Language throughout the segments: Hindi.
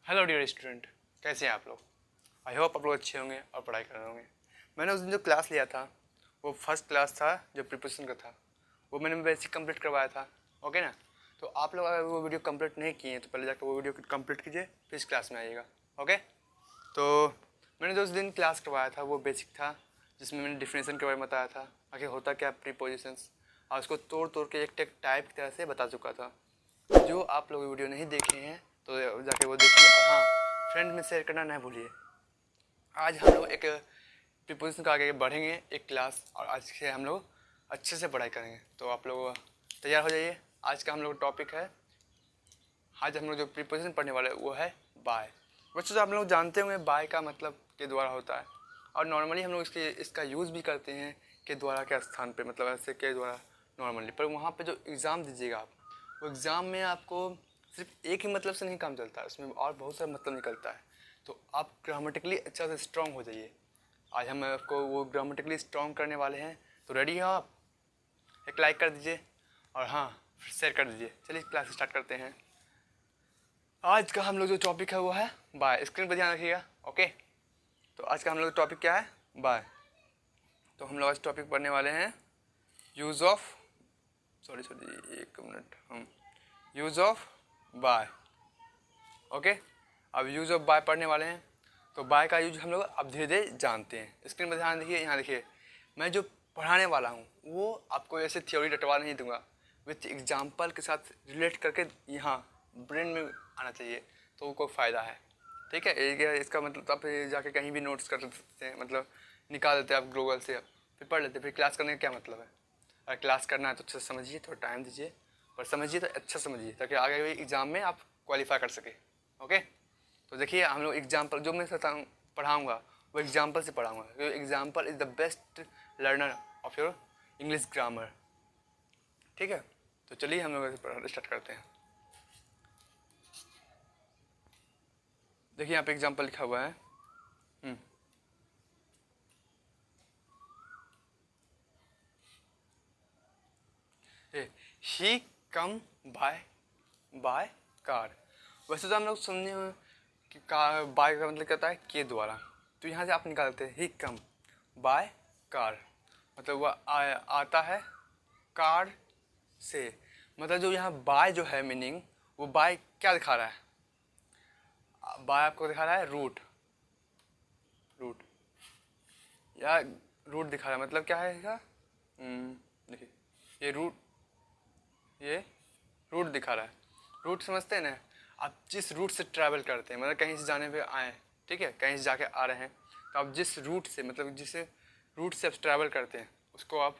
हेलो डियर स्टूडेंट, कैसे हैं आप लोग। आई होप आप लोग अच्छे होंगे और पढ़ाई कर रहे होंगे। मैंने उस दिन जो क्लास लिया था वो फर्स्ट क्लास था जो प्रिपरेशन का था, वो मैंने बेसिक कंप्लीट करवाया था। ओके ना। तो आप लोग अगर वो वीडियो कंप्लीट नहीं किए तो पहले जाकर वो वीडियो कंप्लीट कीजिए, फिर इस क्लास में आइएगा। ओके। तो मैंने जो उस दिन क्लास करवाया था वो बेसिक था, जिसमें मैंने डिफिनेशन के बारे में बताया था, आखिर होता क्या प्रीपोजिशंस, और उसको तोड़ तोड़ के एक टाइप की तरह से बता चुका था। जो आप लोग वीडियो नहीं देखे हैं तो जाके वो देखिए, और हाँ, फ्रेंड में शेयर करना ना भूलिए। आज हम लोग एक प्रीपोजिशन का आगे बढ़ेंगे एक क्लास, और आज से हम लोग अच्छे से पढ़ाई करेंगे। तो आप लोग तैयार हो जाइए। आज का हम लोग टॉपिक है, आज हम लोग जो प्रीपोजिशन पढ़ने वाले हैं वो है बाय। वैसे तो आप लोग जानते होंगे बाय का मतलब के द्वारा होता है, और नॉर्मली हम लोग इसका यूज़ भी करते हैं के द्वारा के स्थान पे, मतलब ऐसे के द्वारा नॉर्मली। पर वहाँ पे जो एग्ज़ाम दीजिएगा आप, वो एग्ज़ाम में आपको सिर्फ एक ही मतलब से नहीं काम चलता है, उसमें और बहुत सारा मतलब निकलता है। तो आप ग्रामेटिकली अच्छा से स्ट्रॉन्ग हो जाइए। आज हम आपको वो ग्रामेटिकली स्ट्रॉन्ग करने वाले हैं। तो रेडी हो आप? एक लाइक कर दीजिए और हाँ, शेयर कर दीजिए। चलिए क्लास स्टार्ट करते हैं। आज का हम लोग जो टॉपिक है वो है बाय। स्क्रीन पर ध्यान रखिएगा। ओके। तो आज का हम लोग टॉपिक क्या है? बाय। तो हम लोग आज टॉपिक पढ़ने वाले हैं यूज़ ऑफ, सॉरी एक मिनट, हम यूज़ ऑफ बाय। ओके। अब यूज़ ऑफ बाय पढ़ने वाले हैं। तो बाय का यूज हम लोग अब धीरे धीरे जानते हैं। स्क्रीन पर ध्यान देखिए, यहाँ देखिए, मैं जो पढ़ाने वाला हूँ वो आपको ऐसे थ्योरी रटवा नहीं दूंगा, विथ एग्जाम्पल के साथ रिलेट करके यहाँ ब्रेन में आना चाहिए, तो वो कोई फ़ायदा है। ठीक है। इसका मतलब आप जाके कहीं भी नोट्स कर सकते हैं, मतलब निकाल देते हैं आप गूगल से, फिर पढ़ लेते, फिर क्लास करने का क्या मतलब है। अगर क्लास करना है तो अच्छा समझिए, थोड़ा टाइम दीजिए, पर समझिए तो अच्छा समझिए, ताकि आगे एग्ज़ाम में आप क्वालिफाई कर सके। ओके। तो देखिए, हम लोग एग्जाम्पल जो मैं पढ़ाऊँगा वो एग्जाम्पल से पढ़ाऊँगा, क्योंकि example is the best learner of your English grammar. ठीक है। तो चलिए हम लोग स्टार्ट करते हैं। देखिए यहाँ पे एग्जाम्पल लिखा हुआ है। ही कम बाय कार। वैसे तो हम लोग सुनने में कि कार बाय का मतलब क्या होता है, के द्वारा। तो यहाँ से आप निकालते हैं ही कम बाय कार, मतलब वह आता है कार से। मतलब जो यहाँ बाय जो है मीनिंग, वो बाय क्या दिखा रहा है? बाय आपको दिखा रहा है रूट, रूट या रूट दिखा रहा है। मतलब क्या है इसका? देखिए, ये रूट दिखा रहा है। रूट समझते हैं ना आप? जिस रूट से ट्रैवल करते हैं, मतलब कहीं से जाने पे आए, ठीक है, कहीं से जाके आ रहे हैं, तो आप जिस रूट से, मतलब जिस रूट से आप ट्रैवल करते हैं, उसको आप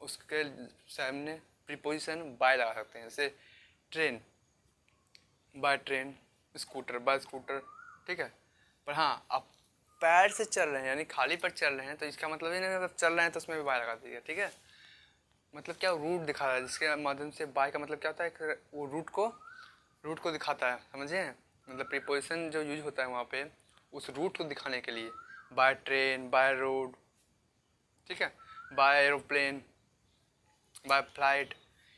उसके सामने प्रीपोजिशन बाय लगा सकते हैं। जैसे train, by train, scooter by scooter. ठीक है। पर हाँ, आप पैर से चल रहे हैं, यानी खाली पर चल रहे हैं, तो इसका मतलब ये नहीं मतलब चल रहे हैं तो उसमें भी बाय लगा दीजिए। ठीक है। मतलब क्या, रूट दिखा रहा है, जिसके माध्यम से बाय का मतलब क्या होता है, वो रूट को दिखाता है। समझे? मतलब प्रीपोजिशन जो यूज होता है वहाँ पे उस रूट को दिखाने के लिए, बाय ट्रेन, बाय रोड, ठीक है, बाय एरोप्लेन, बाय फ्लाइट,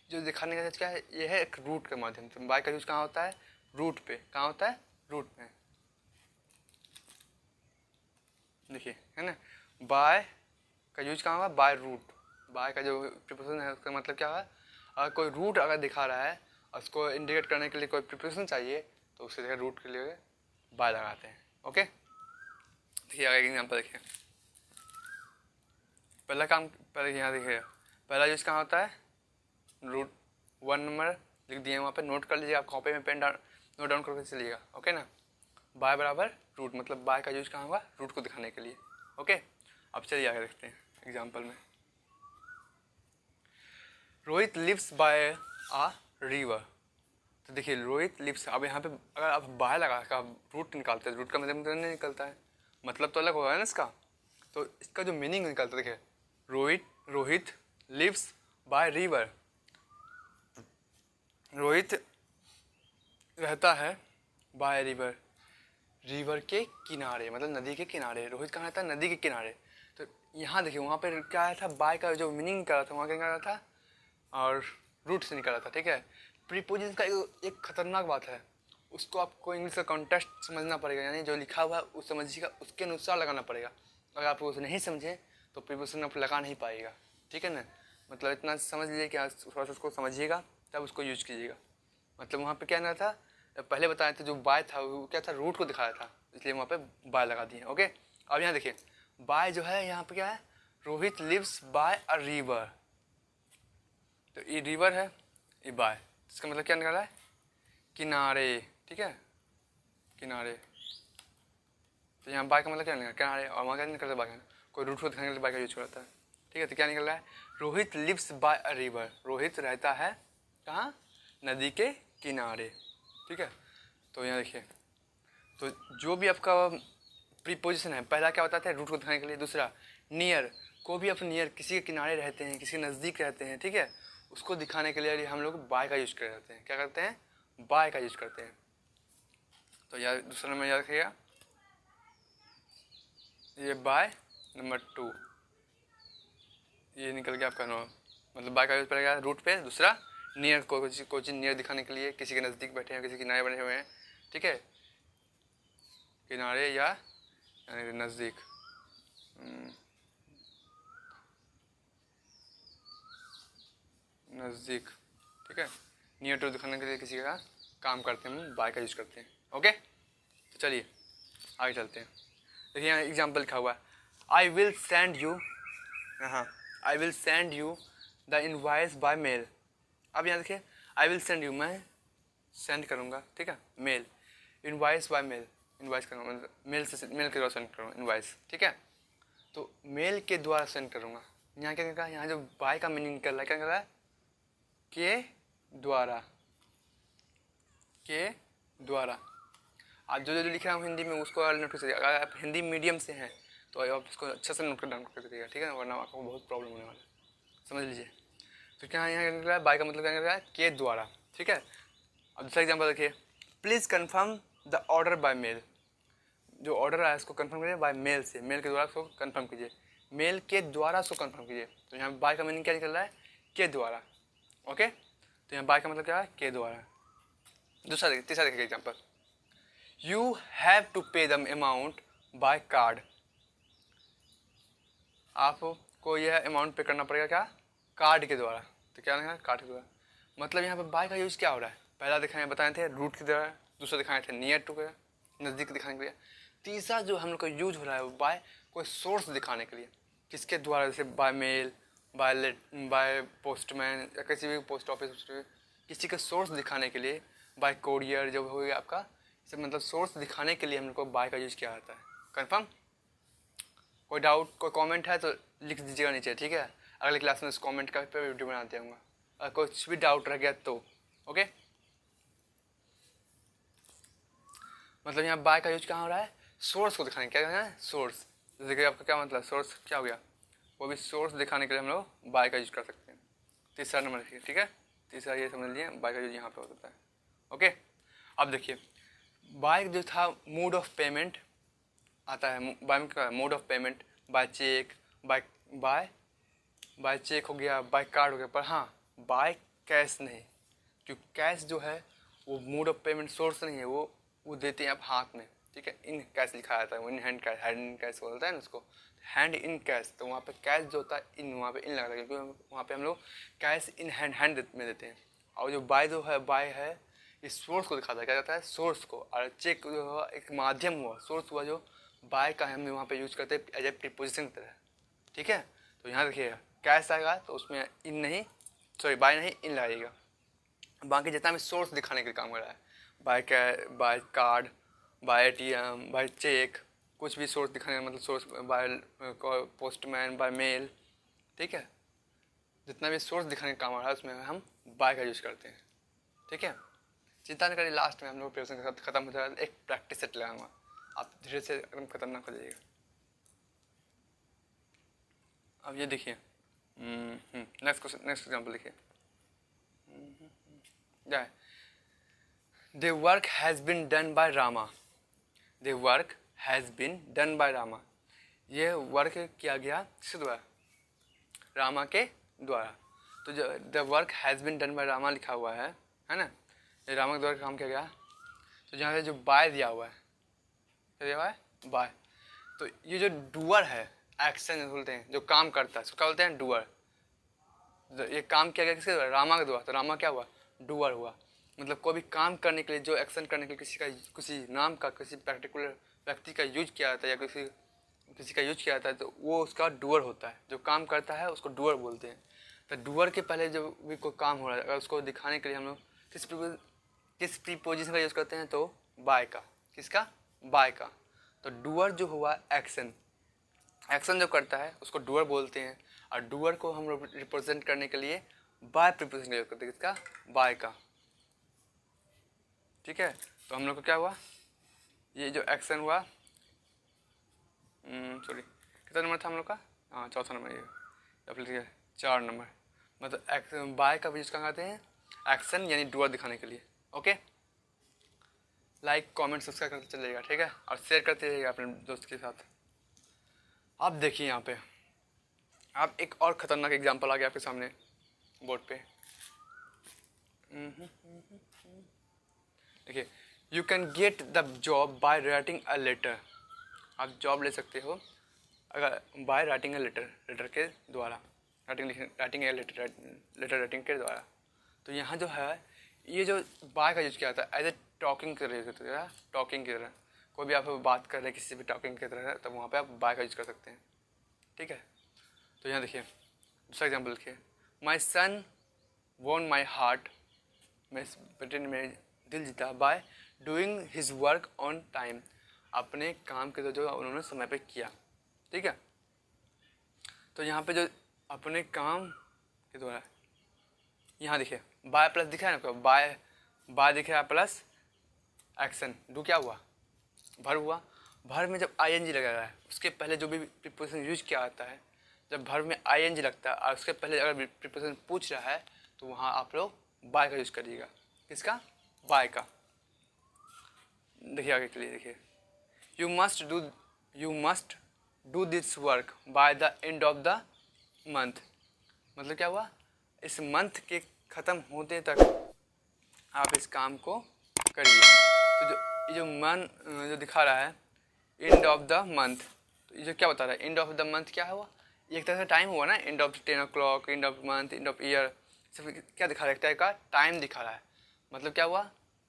जो दिखाने का क्या है, ये है एक रूट के माध्यम से। बाय का यूज कहाँ होता है? रूट पे। कहाँ होता है? रूट में। देखिए, है ना, बाय का यूज कहाँ हुआ? By root. बाय का जो प्रीपोजिशन है उसका मतलब क्या है? अगर कोई रूट अगर दिखा रहा है और उसको इंडिकेट करने के लिए कोई प्रीपोजिशन चाहिए, तो उसके जगह रूट के लिए बाय लगाते हैं। ओके। देखिए आगे एग्जाम्पल देखिए। पहला काम, पहले यहाँ देखिए, पहला यूज कहाँ होता है? रूट। 1 नंबर लिख दिए वहाँ पे, नोट कर लीजिएगा, कॉपी में पेन नोट डाउन करके चलिएगा। ओके ना। बाय बराबर रूट, मतलब बाय का यूज कहाँ होगा? रूट को दिखाने के लिए। ओके। अब चलिए आगे देखते हैं एग्जाम्पल में। Rohit lives by a river. तो देखिए, रोहित लिव्स, अब यहाँ पे अगर आप बाय लगा कर रूट निकालते हैं, रूट का मतलब नहीं निकलता है, मतलब तो अलग होगा ना इसका। तो इसका जो मीनिंग निकलता है, देखिए, Rohit lives by river. Rohit रहता है बाय रिवर, रिवर के किनारे, मतलब नदी के किनारे। रोहित कहाँ रहता है? नदी के किनारे। तो यहाँ देखिए, वहाँ पर क्या आया था? बाय का जो मीनिंग निकाला था वहाँ क्या निकाला था? और रूट से निकाला था। ठीक है। प्रीपोजिशन का एक खतरनाक बात है, उसको आपको इंग्लिश का कॉन्टेक्स्ट समझना पड़ेगा, यानी जो लिखा हुआ है उस समझिएगा, उसके अनुसार लगाना पड़ेगा। अगर आप उसे नहीं समझे तो प्रीपोजिशन आप लगा नहीं पाएगा, ठीक है ना। मतलब इतना समझ लीजिए कि थोड़ा सा उसको समझिएगा तब उसको यूज कीजिएगा। मतलब वहाँ पे क्या ना था, पहले बताया था जो बाय था वो क्या था, रूट को दिखाया था, इसलिए वहाँ पे बाय लगा दिए। ओके, अब यहाँ देखिए बाय जो है यहाँ पे क्या है, Rohit lives by a river. तो ये रिवर है, ये बाय, इसका मतलब क्या निकला है, किनारे, ठीक है, किनारे। तो यहाँ बाय का मतलब क्या निकला, किनारे, और वहाँ क्या निकलता है बाय, कोई रूट को दिखाने के लिए बाय का यूज करता है, ठीक है। तो क्या निकल रहा है, Rohit lives by a river, Rohit रहता है कहाँ, नदी के किनारे, ठीक है। तो यहाँ देखिए, तो जो भी आपका प्रीपोजिशन है, पहला क्या होता है, रूट को दिखाने के लिए, दूसरा नियर, को भी आप नियर किसी के किनारे रहते हैं, किसी के नज़दीक रहते हैं, ठीक है, उसको दिखाने के लिए हम लोग बाय का यूज करते हैं, क्या करते हैं, बाय का यूज करते हैं। तो यार दूसरा नंबर याद रखिएगा, ये बाय, नंबर 2 ये निकल गया आपका नो, मतलब बाय का यूज पड़ेगा रूट पे। दूसरा नियर, कोई चीज़ नियर दिखाने के लिए, किसी के नज़दीक बैठे हैं, किसी के किनारे बने हुए हैं, ठीक है, किनारे या नज़दीक। नज़दीक, ठीक है, नियर टू दिखाने के लिए किसी का काम करते हैं हम बाय का यूज करते हैं। ओके, तो चलिए आगे चलते हैं। देखिए यहाँ एग्जाम्पल लिखा हुआ है, आई विल सेंड यू, हाँ, I will send you the invoice by mail. अब यहाँ देखिए आई विल सेंड यू, मैं सेंड करूँगा, ठीक है, mail, invoice by mail, invoice करूँगा मतलब मेल से, मेल के द्वारा सेंड करूँगा इनवॉइस, ठीक है। तो मेल के द्वारा सेंड करूँगा, यहाँ क्या निकला, यहाँ जो बाय का मीनिंग निकल रहा है, क्या निकल रहा है, के द्वारा, के द्वारा। आप जो जो लिख रहा हूँ हिंदी में उसको नोट कर सकते, अगर आप हिंदी मीडियम से हैं तो आप इसको अच्छे से नोट कर दीजिएगा, ठीक है, वरना आपको बहुत प्रॉब्लम होने वाला है, समझ लीजिए। तो क्या यहाँ निकला है, बाय का मतलब क्या निकल रहा है, के द्वारा, ठीक है। अब दूसरा एग्जाम्पल देखिए, please confirm the order by mail, जो ऑर्डर आया इसको कन्फर्म करिए बाय मेल से, मेल के द्वारा उसको कन्फर्म कीजिए, मेल के द्वारा उसको कन्फर्म कीजिए। तो यहाँ बाय का मीनिंग क्या निकल रहा है, के द्वारा। ओके, तो यहाँ बाय का मतलब क्या है, के द्वारा। दूसरा देखिए, तीसरा देखिए एग्जाम्पल, यू हैव टू पे द अमाउंट बाय कार्ड, आपको यह अमाउंट पे करना पड़ेगा क्या, कार्ड के द्वारा। तो क्या है, कार्ड के द्वारा, मतलब यहाँ पे बाय का यूज़ क्या हो रहा है, पहला दिखाए बताए थे रूट के द्वारा, दूसरा दिखाए थे नियर टू के, नज़दीक दिखाने के लिए, तीसरा जो हम लोग का यूज हो रहा है वो बाय कोई सोर्स दिखाने के लिए, किसके द्वारा, जैसे बाय मेल, बाय पोस्टमैन या किसी भी पोस्ट ऑफिस, किसी का सोर्स दिखाने के लिए, बाय कोरियर जो हो गया आपका, सब मतलब सोर्स दिखाने के लिए हम लोग को बाय का यूज़ किया जाता है। कन्फर्म, कोई डाउट, कोई कमेंट है तो लिख दीजिएगा नीचे, ठीक है, अगले क्लास में उस कमेंट का पे वीडियो बना दूँगा, अगर कुछ भी डाउट रह गया तो। ओके, मतलब यहाँ बाय का यूज कहाँ हो रहा है, सोर्स को दिखाने, क्या है सोर्स, जैसे कि आपका क्या मतलब सोर्स क्या हो गया, वो भी सोर्स दिखाने के लिए हम लोग बाय का यूज कर सकते हैं। तीसरा नंबर देखिए, ठीक है, तीसरा ये समझ लीजिए बाय का यूज यहाँ पे होता है। ओके, अब देखिए बाय जो था मोड ऑफ पेमेंट आता है, बाय में क्या, mode of payment, by cheque, by cheque हो गया, बाय कार्ड हो गया, पर हाँ बाय कैश नहीं, क्योंकि कैश जो है वो मोड ऑफ पेमेंट सोर्स नहीं है, वो देते हैं आप हाथ में, ठीक है, इन कैश लिखा जाता है, वो in hand cash, hand in cash बोलता है ना उसको, हैंड इन कैश। तो वहाँ पे कैश जो होता है इन, वहाँ पे इन लगा था, क्योंकि वहाँ पे हम लोग कैश इन हैंड में देते हैं। और जो बाय जो है, बाय है इस सोर्स को दिखाता है, क्या कहता है, सोर्स को। और चेक जो हुआ एक माध्यम हुआ, सोर्स हुआ जो बाय का हम वहाँ पे यूज करते हैं एज ए प्रीपोजिशन की तरह, ठीक है। तो यहाँ देखिएगा कैश आएगा तो उसमें इन नहीं, सॉरी बाय नहीं इन लगाइएगा, बाकी जितना भी सोर्स दिखाने के काम कर रहा है, by card, by ATM, by cheque, कुछ भी सोर्स दिखाने का मतलब source, by postman, by mail, ठीक है, जितना भी सोर्स दिखाने का काम आ रहा है उसमें हम बाय का यूज करते हैं, ठीक है। चिंता नहीं करिए, लास्ट में हम लोग प्रिपरेशन खत्म हो जाएगा, एक प्रैक्टिस सेट लगाऊंगा, आप धीरे से एकदम खतरनाक हो जाइएगा। अब ये देखिए, नेक्स्ट एग्जाम्पल देखिए, जाए, the work has been done by Rama, the work has been done by Rama, ये वर्क किया गया किसके द्वारा, रामा के द्वारा। तो जो the work has been done by Rama लिखा हुआ है ना, ये रामा के द्वारा काम किया गया। तो यहाँ से जो बाय दिया हुआ है, क्या दिया हुआ है? बाय। तो ये जो डूअर है, एक्शन बोलते हैं, जो काम करता है उसको क्या बोलते हैं? डूअर। ये काम किया गया किसके द्वारा? रामा के द्वारा। तो रामा क्या हुआ? डूअर हुआ। मतलब कोई भी काम करने के लिए, जो एक्शन करने के लिए किसी नाम का, किसी पर्टिकुलर व्यक्ति का यूज किया जाता है या किसी का यूज किया जाता है, तो वो उसका डूअर होता है। जो काम करता है उसको डूअर बोलते हैं। तो डूअर के पहले जो भी कोई काम हो रहा है, अगर उसको दिखाने के लिए हम लोग किस प्रीपोजिशन का यूज़ करते हैं? तो बाय का। किसका? बाय का। तो डूअर जो हुआ एक्शन, एक्शन जो करता है उसको डूअर बोलते हैं। और डूअर को हम लोग रिप्रेजेंट करने के लिए बाय प्रीपोजिशन का यूज करते हैं। किसका? बाय का। ठीक है। तो हम लोग को क्या हुआ? ये जो एक्शन हुआ, सॉरी कितना नंबर था हम लोग का? हाँ, चौथा नंबर ये, या फिर 4 नंबर। मतलब बाय का यूज कहाँ करते हैं? एक्शन यानी डूअर दिखाने के लिए। ओके, लाइक कमेंट सब्सक्राइब करते चलिएगा, ठीक है, और शेयर करते रहिएगा अपने दोस्त के साथ। आप देखिए यहाँ पे, आप एक और ख़तरनाक एग्जांपल आ गया आपके सामने बोर्ड पे। देखिए, you can get the job by writing a letter. आप जॉब ले सकते हो अगर by writing a letter, letter के द्वारा, writing a letter, letter writing के द्वारा। तो यहाँ जो है, ये जो बाय का यूज किया जाता है एज ए टॉकिंग के तरह, टॉकिंग की तरह। कोई भी आप बात कर रहे हैं किसी से भी टॉकिंग की तरह, तब वहाँ पे आप बाय का यूज कर सकते हैं। ठीक है। तो यहाँ देखिए दूसरा एग्जाम्पल देखिए, माई सन वॉन माई हार्ट। मेरे बेटे ने मेरे दिल जीता by doing his work on time. अपने काम के जो उन्होंने समय पे किया। ठीक है। तो यहाँ पे जो अपने काम के द्वारा, यहाँ देखिए बाय प्लस दिखा है ना आपको, बाय दिख रहा है प्लस एक्शन, डू क्या हुआ? भर हुआ। भर में जब आईएनजी लगा है, उसके पहले जो भी प्रीपोजिशन यूज किया जाता है, जब भर में आईएनजी लगता है और उसके पहले अगर प्रीपोजिशन पूछ रहा है, तो वहाँ आप लोग बाय का यूज करिएगा। किसका? बाय का। देखिए आगे के लिए देखिए, you must do this work by the end of the month. मतलब क्या हुआ? इस मंथ के ख़त्म होने तक आप इस काम को करिए। तो ये जो दिखा रहा है एंड ऑफ द मंथ, तो ये जो क्या बता रहा है? एंड ऑफ द मंथ क्या हुआ? ये एक तरह से टाइम हुआ ना, end of 10 o'clock, end of month, end of year. सब क्या दिखा रहा है? एक टाइप का टाइम दिखा रहा है। मतलब क्या हुआ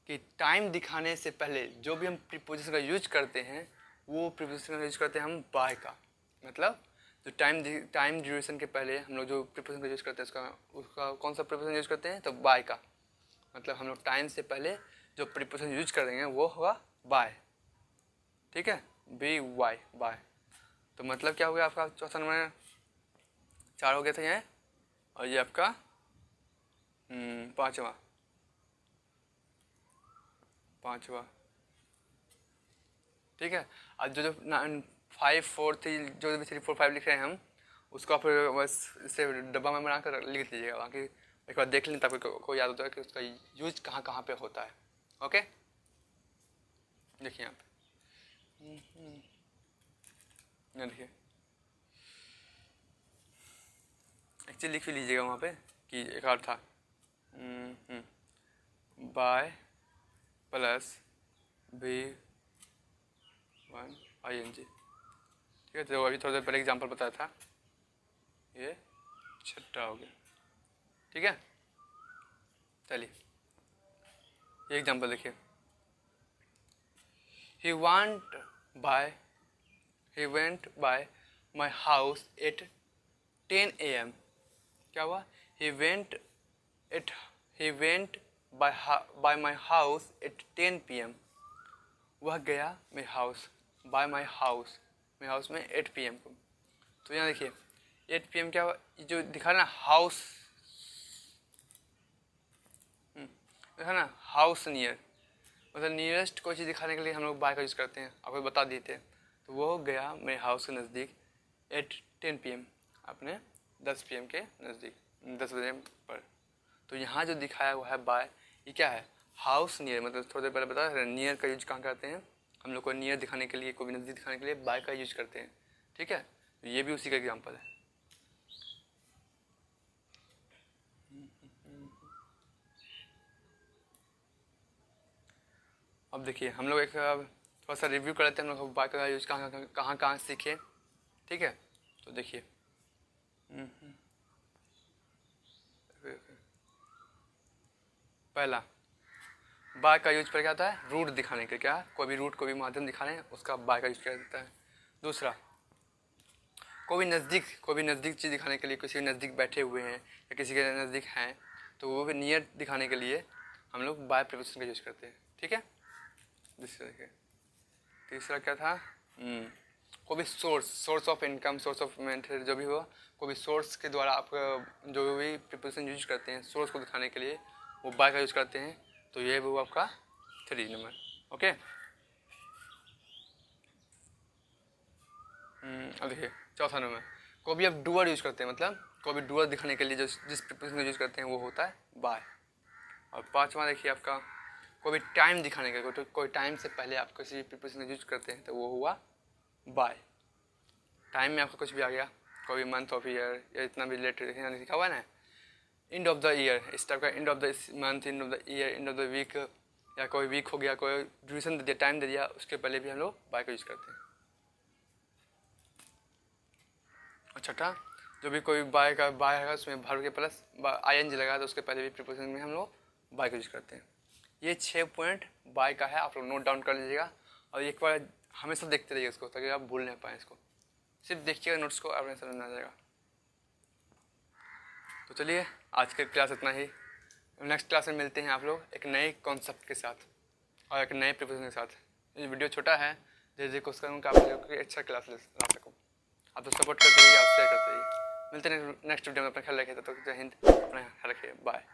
कि टाइम दिखाने से पहले जो भी हम प्रीपोजिशन का यूज करते हैं, वो प्रीपोजिशन का यूज करते हैं हम बाय का। मतलब जो टाइम ड्यूरेशन के पहले हम लोग जो प्रीपोजिशन का यूज करते हैं, उसका कौन सा प्रीपोजिशन यूज करते हैं? तो बाय का। मतलब हम लोग टाइम से पहले जो प्रीपोजिशन यूज कर रहे हैं वो होगा बाय। ठीक है, बी वाई, बाय। तो मतलब क्या हो गया आपका? चौथा नंबर 4 हो गया था यहाँ, और ये आपका पाँचवा। ठीक है। आज जो 5 4 3 जो भी 3 4 5 लिख रहे हैं हम, उसको आप बस इसे डब्बा में बना कर लिख लीजिएगा। बाकी एक बार देख लें तब को याद होता है कि उसका यूज कहाँ कहाँ पे होता है। ओके, देखिए यहाँ पे, देखिए एक चीज़ लिख भी लीजिएगा वहाँ पे कि एक और था, by plus be one ING। ठीक है। तो अभी थोड़ी देर पहले एग्जाम्पल बताया था, ये 6ठा हो गया। ठीक है, चलिए ये एग्जाम्पल देखिए, he went by my house at 10 AM। क्या हुआ? He went by my house at 10 PM। वह गया मेरे हाउस, बाय माई हाउस, मेरे हाउस में 8 PM को। तो यहाँ देखिए 8 PM क्या हुआ? जो दिखा रहा ना हाउस, देखा ना हाउस नियर, मतलब नियरेस्ट कोई चीज़ दिखाने के लिए हम लोग बाय का यूज़ करते हैं। आपको बता दिए थे। तो वो गया मेरे हाउस के नज़दीक एट 10 PM, अपने 10 PM के नज़दीक, 10 बजे पर। तो यहाँ जो दिखाया हुआ है बाय, ये क्या है? House near. मतलब थोड़ी देर पहले बताया नियर का यूज कहाँ करते हैं हम लोग को? नियर दिखाने के लिए, कोई भी नज़दीक दिखाने के लिए बाय का यूज करते हैं। ठीक है, तो ये भी उसी का एग्जाम्पल है। अब अब देखिए हम लोग एक थोड़ा सा रिव्यू कर लेते हैं, हम लोग बाय का यूज कहाँ कहाँ सीखे, ठीक है। तो देखिए पहला बाय का यूज पर क्या होता है, रूट दिखाने के, क्या कोई भी रूट कोई भी माध्यम दिखाने उसका बाय का यूज किया जाता है। दूसरा कोई भी नज़दीक चीज़ दिखाने के लिए, किसी के नज़दीक बैठे हुए हैं या किसी के नज़दीक हैं तो वो भी नियर दिखाने के लिए हम लोग बाय प्रीपोजिशन का यूज करते हैं, ठीक है। तीसरा क्या था, कोई भी source of income, source of maintain जो भी हो, कोई भी सोर्स के द्वारा आप जो भी प्रीपोजिशन यूज करते हैं सोर्स को दिखाने के लिए वो बाय का यूज करते हैं। तो ये वो आपका 3 नंबर, ओके। अब देखिए चौथा नंबर, कोई भी आप डुअर यूज करते हैं, मतलब कोई भी डुअर दिखाने के लिए जो जिस प्रीपोजिशन यूज करते हैं वो होता है बाय। और पांचवा देखिए आपका कोई भी टाइम दिखाने के, तो कोई टाइम से पहले आप किसी प्रीपोजिशन यूज करते हैं तो वो हुआ बाय। टाइम में आपका कुछ भी आ गया, कोई भी मंथ ऑफ ईयर या इतना भी रिलेटेड लिखा हुआ है ना, एंड ऑफ द ईयर, इस टाइप का end of the month, end of the year, end of the week, या कोई वीक हो गया, कोई ड्यूरेशन दे दिया, टाइम दे दिया, उसके पहले भी हम लोग बाय का यूज करते हैं। और छठा जो भी कोई बाय है उसमें भर के प्लस ING लगा तो उसके पहले भी प्रीपोजिशन में हम लोग बाय का यूज करते हैं। ये 6 पॉइंट बाय का है, आप लोग नोट डाउन कर लीजिएगा और एक बार हमेशा देखते रहिए इसको ताकि आप भूल नहीं पाएँ इसको, सिर्फ देखिएगा नोट्स को, आपने समझ में आ जाएगा। तो चलिए आज के क्लास इतना ही, नेक्स्ट क्लास में मिलते हैं आप लोग एक नए कॉन्सेप्ट के साथ और एक नए प्रीपोजिशन के साथ। ये वीडियो छोटा है, धीरे कोशिश करूँगा आप लोग अच्छा क्लास ला सकूँ। आप तो सपोर्ट करते रहिए, आप शेयर करते रहिए। मिलते हैं नेक्स्ट वीडियो में, अपना ख्याल रखिए, तब तक जय हिंद, अपना ख्याल रखिए, बाय।